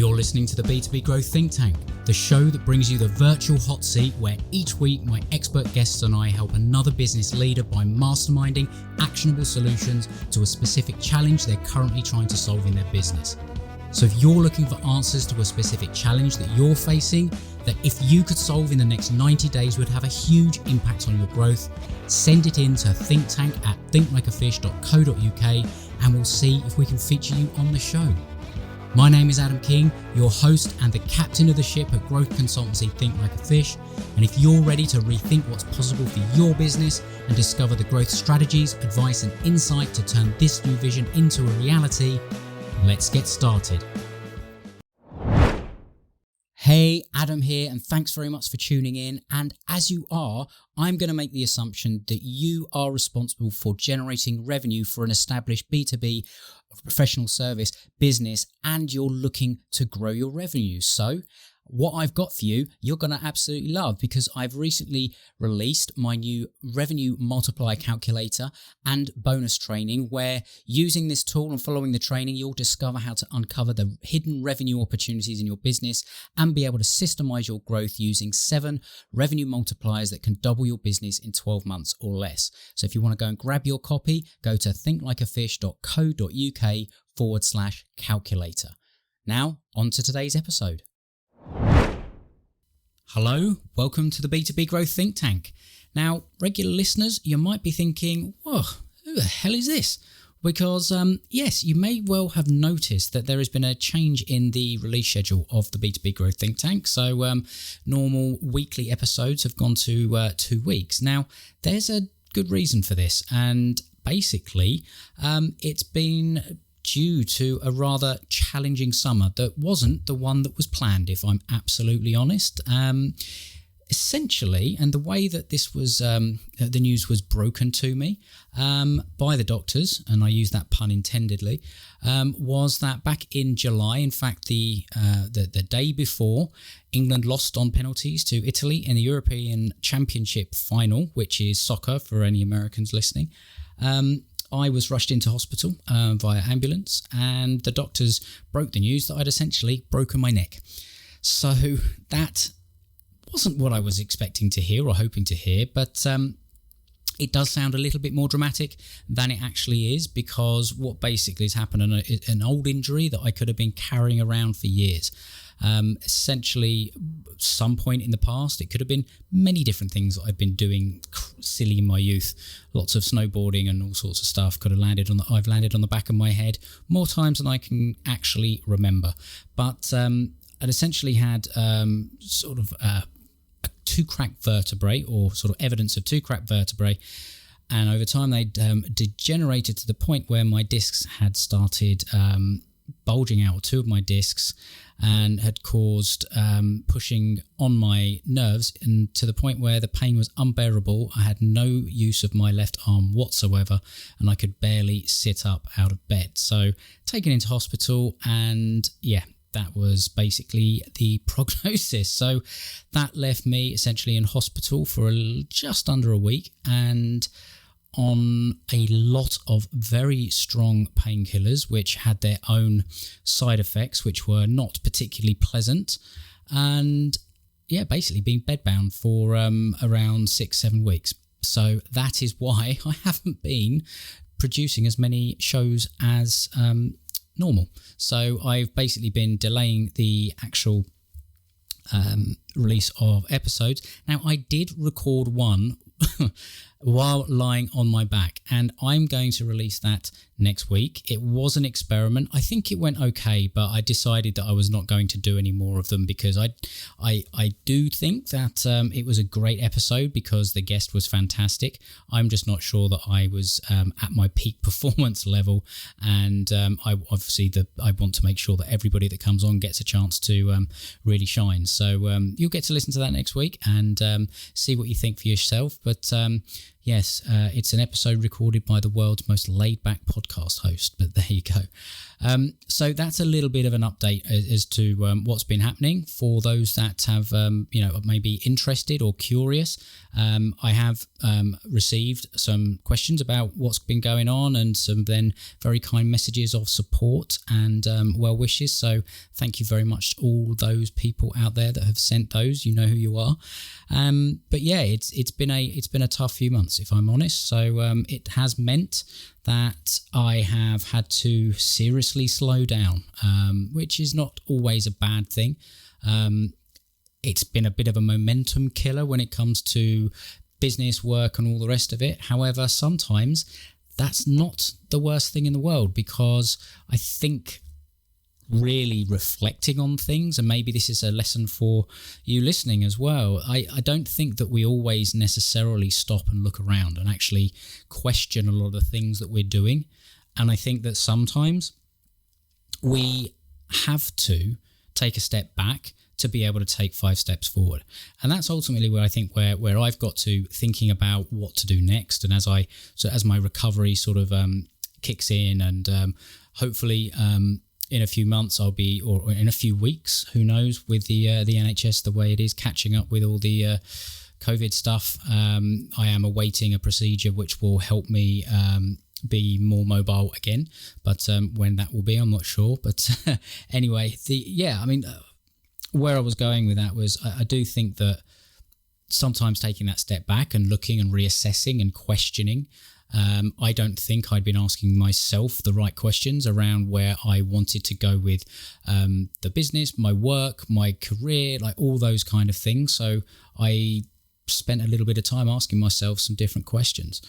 You're listening to the B2B Growth Think Tank, the show that brings you the virtual hot seat where each week my expert guests and I help another business leader by masterminding actionable solutions to a specific challenge they're currently trying to solve in their business. So if you're looking for answers to a specific challenge that you're facing, that if you could solve in the next 90 days would have a huge impact on your growth, send it in to thinkttank@thinklikeafish.co.uk and we'll see if we can feature you on the show. My name is Adam King, your host and the captain of the ship at growth consultancy Think Like a Fish. And if you're ready to rethink what's possible for your business and discover the growth strategies, advice and insight to turn this new vision into a reality, let's get started. Hey, Adam here, and thanks very much for tuning in. And as you are, I'm going to make the assumption that you are responsible for generating revenue for an established B2B professional service business, and you're looking to grow your revenue. So what I've got for you, you're going to absolutely love, because I've recently released my new revenue multiplier calculator and bonus training, where using this tool and following the training, you'll discover how to uncover the hidden revenue opportunities in your business and be able to systemize your growth using 7 revenue multipliers that can double your business in 12 months or less. So if you want to go and grab your copy, go to thinklikeafish.co.uk/calculator. Now, on to today's episode. Hello, welcome to the B2B Growth Think Tank. Now, regular listeners, you might be thinking, whoa, who the hell is this? Because, yes, you may well have noticed that there has been a change in the release schedule of the B2B Growth Think Tank. So, normal weekly episodes have gone to 2 weeks. Now, there's a good reason for this. And basically, it's been due to a rather challenging summer that wasn't the one that was planned, if I'm absolutely honest. Essentially, and the way that this was, the news was broken to me by the doctors, and I use that pun intendedly, was that back in July, in fact, the day before, England lost on penalties to Italy in the European Championship final, which is soccer for any Americans listening. I was rushed into hospital via ambulance, and the doctors broke the news that I'd essentially broken my neck. So that wasn't what I was expecting to hear or hoping to hear, but it does sound a little bit more dramatic than it actually is, because what basically has happened, an old injury that I could have been carrying around for years. Essentially, some point in the past, it could have been many different things that I've been doing silly in my youth. Lots of snowboarding and all sorts of stuff I've landed on the back of my head more times than I can actually remember. But I'd essentially had sort of 2 cracked vertebrae, or sort of evidence of 2 cracked vertebrae. And over time, they'd degenerated to the point where my discs had started bulging out, 2 of my discs, and had caused pushing on my nerves, and to the point where the pain was unbearable. I had no use of my left arm whatsoever, and I could barely sit up out of bed. So taken into hospital, and yeah, that was basically the prognosis. So that left me essentially in hospital for just under a week, and on a lot of very strong painkillers, which had their own side effects, which were not particularly pleasant. And yeah, basically being bedbound for around 6-7 weeks. So that is why I haven't been producing as many shows as normal. So I've basically been delaying the actual release of episodes. Now, I did record one while lying on my back, and I'm going to release that next week. It was an experiment. I think it went okay, but I decided that I was not going to do any more of them, because I do think that it was a great episode because the guest was fantastic. I'm just not sure that I was at my peak performance level, and I want to make sure that everybody that comes on gets a chance to really shine. So you'll get to listen to that next week and see what you think for yourself. But Yes, it's an episode recorded by the world's most laid-back podcast host, but there you go. So that's a little bit of an update as to what's been happening for those that have, maybe interested or curious. I have received some questions about what's been going on and some then very kind messages of support and well wishes. So thank you very much to all those people out there that have sent those. You know who you are. But yeah, it's been a tough few months, if I'm honest. So it has meant that I have had to seriously slow down, which is not always a bad thing. It's been a bit of a momentum killer when it comes to business, work, and all the rest of it. However, sometimes that's not the worst thing in the world, because I think really reflecting on things, and maybe this is a lesson for you listening as well, I don't think that we always necessarily stop and look around and actually question a lot of the things that we're doing. And I think that sometimes we have to take a step back to be able to take 5 steps forward. And that's ultimately where I think where I've got to thinking about what to do next. And as my recovery sort of kicks in, and hopefully in a few months or in a few weeks, who knows, with the NHS the way it is, catching up with all the COVID stuff, I am awaiting a procedure which will help me be more mobile again. But when that will be, I'm not sure. But anyway, where I was going with that was I do think that sometimes taking that step back and looking and reassessing and questioning, I don't think I'd been asking myself the right questions around where I wanted to go with the business, my work, my career, like all those kind of things. So I spent a little bit of time asking myself some different questions.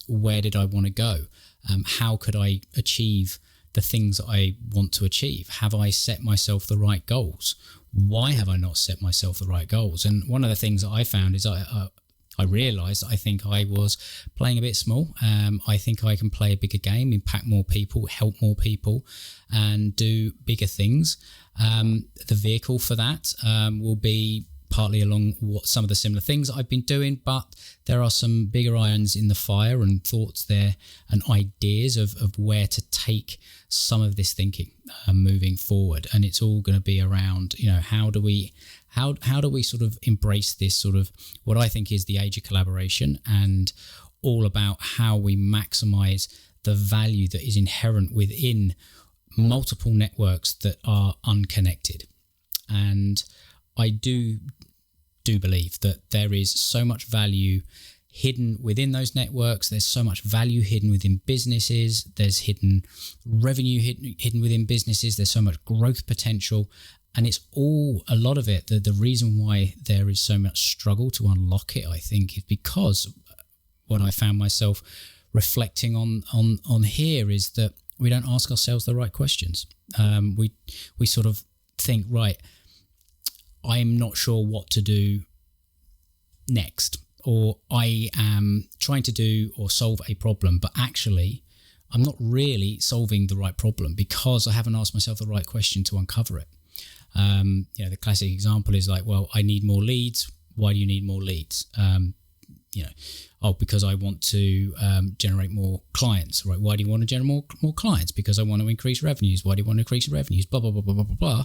Where did I want to go? How could I achieve the things that I want to achieve? Have I set myself the right goals? Why have I not set myself the right goals? And one of the things that I found is I realised I think I was playing a bit small. I think I can play a bigger game, impact more people, help more people, and do bigger things. The vehicle for that will be partly along what some of the similar things I've been doing, but there are some bigger irons in the fire and thoughts there and ideas of where to take some of this thinking moving forward. And it's all going to be around, how do we sort of embrace this sort of what I think is the age of collaboration, and all about how we maximize the value that is inherent within multiple networks that are unconnected. And I do believe that there is so much value hidden within those networks. There's so much value hidden within businesses. There's hidden revenue hidden within businesses. There's so much growth potential. And it's all, a lot of it, the reason why there is so much struggle to unlock it, I think, is because what I found myself reflecting on here is that we don't ask ourselves the right questions. We sort of think, right, I'm not sure what to do next, or I am trying to do or solve a problem, but actually I'm not really solving the right problem because I haven't asked myself the right question to uncover it. The classic example is like, well, I need more leads. Why do you need more leads? Because I want to generate more clients, right? Why do you want to generate more clients? Because I want to increase revenues. Why do you want to increase revenues? Blah, blah, blah, blah, blah, blah, blah.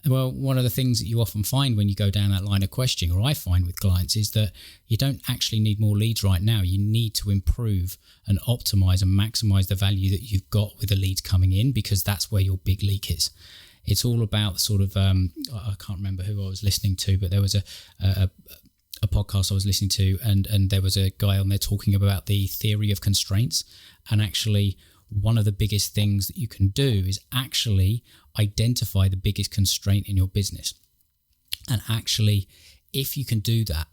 Well, one of the things that you often find when you go down that line of questioning, or I find with clients, is that you don't actually need more leads right now. You need to improve and optimize and maximize the value that you've got with the leads coming in, because that's where your big leak is. It's all about sort of, I can't remember who I was listening to, but there was a podcast I was listening to, and there was a guy on there talking about the theory of constraints. And actually, one of the biggest things that you can do is actually identify the biggest constraint in your business. And actually, if you can do that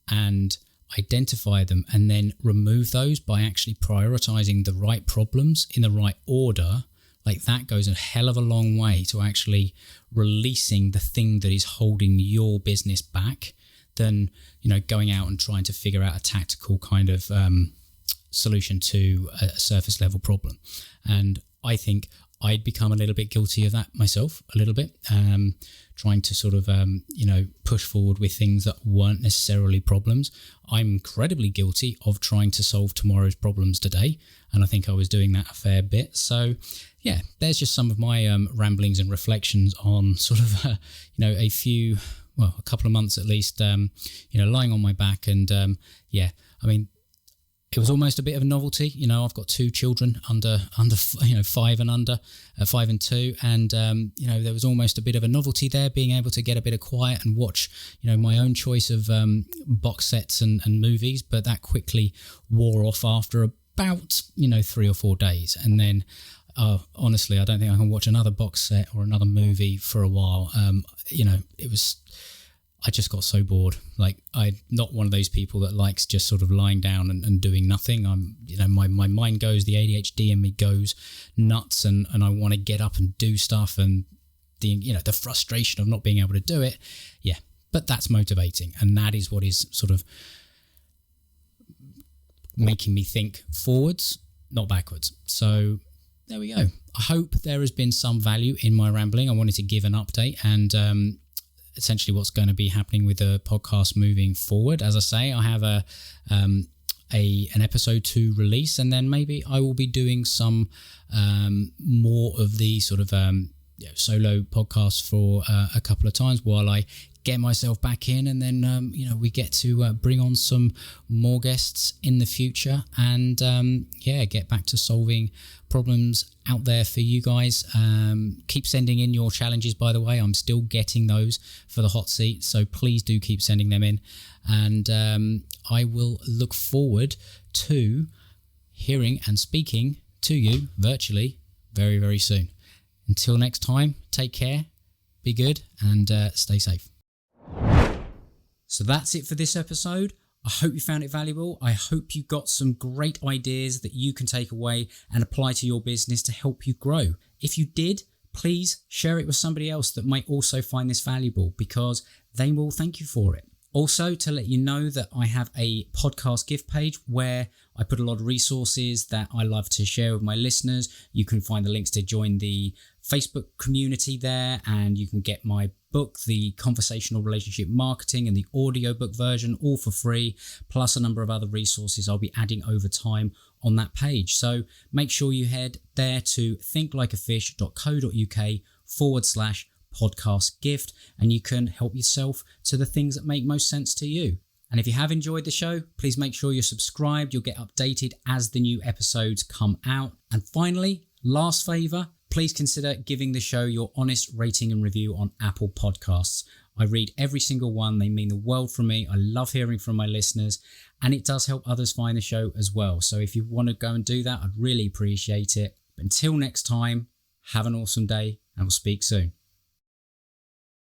and identify them and then remove those by actually prioritizing the right problems in the right order, like that goes a hell of a long way to actually releasing the thing that is holding your business back than, going out and trying to figure out a tactical kind of solution to a surface level problem. And I think I'd become a little bit guilty of that myself, a little bit, trying to sort of, push forward with things that weren't necessarily problems. I'm incredibly guilty of trying to solve tomorrow's problems today, and I think I was doing that a fair bit. So, yeah, there's just some of my ramblings and reflections on sort of, a couple of months at least, lying on my back. And it was almost a bit of a novelty. I've got two children under 5 and 2. And, there was almost a bit of a novelty there, being able to get a bit of quiet and watch, my own choice of box sets and movies. But that quickly wore off after about, 3 or 4 days. And then, honestly, I don't think I can watch another box set or another movie for a while. I just got so bored. Like, I'm not one of those people that likes just sort of lying down and doing nothing. My mind goes, the ADHD in me goes nuts, and I want to get up and do stuff, and the frustration of not being able to do it. Yeah, but that's motivating, and that is what is sort of making me think forwards, not backwards. So there we go. I hope there has been some value in my rambling. I wanted to give an update and essentially what's going to be happening with the podcast moving forward. As I say, I have an episode to release, and then maybe I will be doing some more of the sort of solo podcasts for a couple of times while I get myself back in, and then we get to bring on some more guests in the future, and get back to solving problems out there for you guys. Keep sending in your challenges, by the way. I'm still getting those for the hot seat, so please do keep sending them in, and I will look forward to hearing and speaking to you virtually very, very soon. Until next time, take care, be good, and stay safe. So that's it for this episode. I hope you found it valuable. I hope you got some great ideas that you can take away and apply to your business to help you grow. If you did, please share it with somebody else that might also find this valuable, because they will thank you for it. Also, to let you know that I have a podcast gift page where I put a lot of resources that I love to share with my listeners. You can find the links to join the Facebook community there, and you can get my book, The Conversational Relationship Marketing, and the audiobook version, all for free, plus a number of other resources I'll be adding over time on that page. So make sure you head there to thinklikeafish.co.uk/podcast gift, and you can help yourself to the things that make most sense to you. And if you have enjoyed the show, please make sure you're subscribed. You'll get updated as the new episodes come out. And finally, last favour, please consider giving the show your honest rating and review on Apple Podcasts. I read every single one. They mean the world from me. I love hearing from my listeners, and it does help others find the show as well. So if you want to go and do that, I'd really appreciate it. But until next time, have an awesome day, and we'll speak soon.